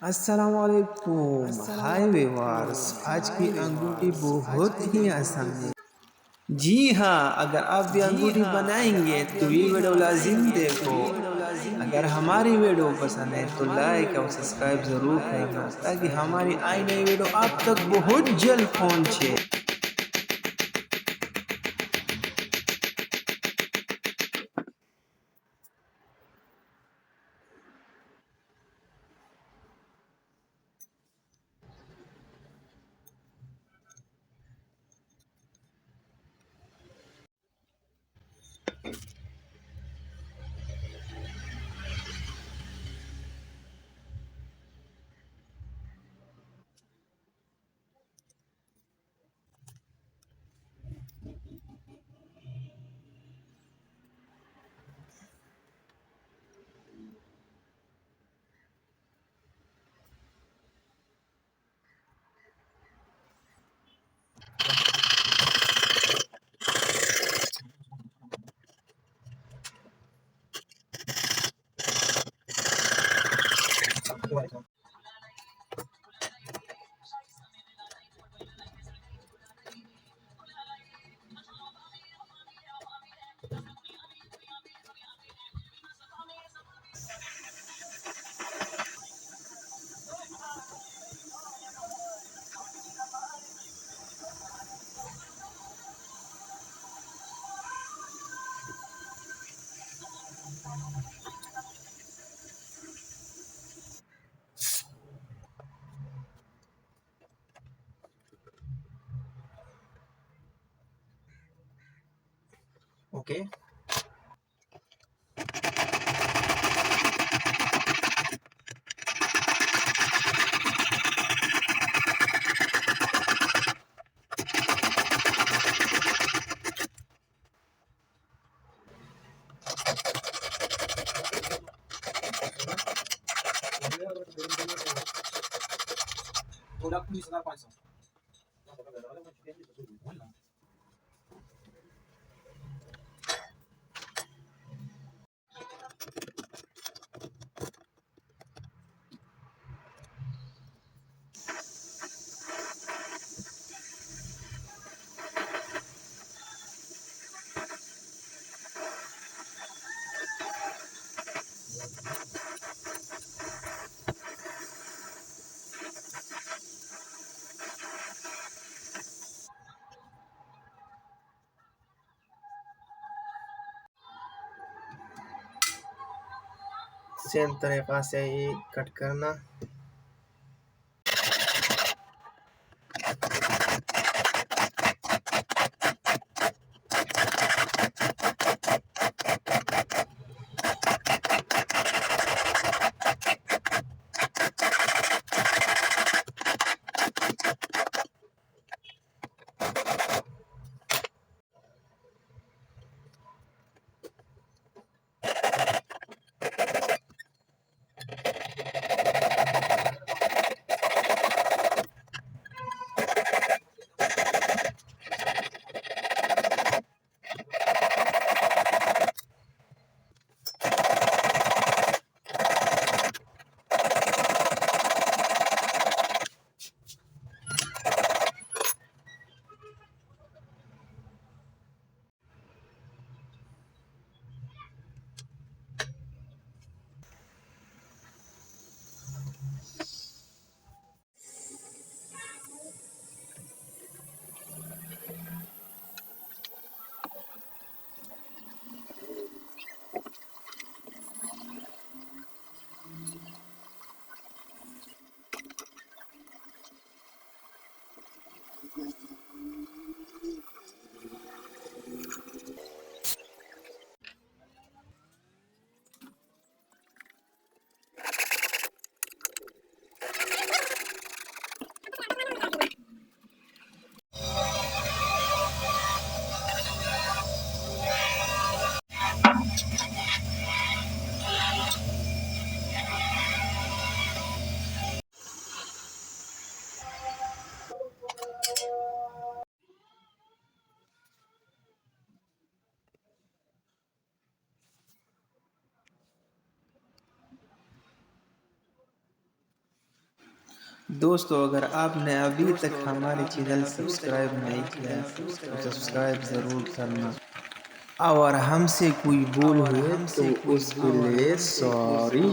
अस्सलाम वालेकुम। हाय व्यूअर्स, आज की अंगूठी बहुत ही आसान है। जी हाँ, अगर आप भी अंगूठी बनाएंगे तो ये वीडियो लाजिम देखो। अगर हमारी वीडियो पसंद है तो लाइक और सब्सक्राइब ज़रूर करना ताकि हमारी आई नई वीडियो आप तक बहुत जल्द पहुँचे। ओके। सेम तरीक़ा से ये कट करना। दोस्तों अगर आपने अभी तक हमारे चैनल सब्सक्राइब नहीं किया तो सब्सक्राइब ज़रूर करना, और हमसे कोई भूल हुए तो उसके लिए सॉरी।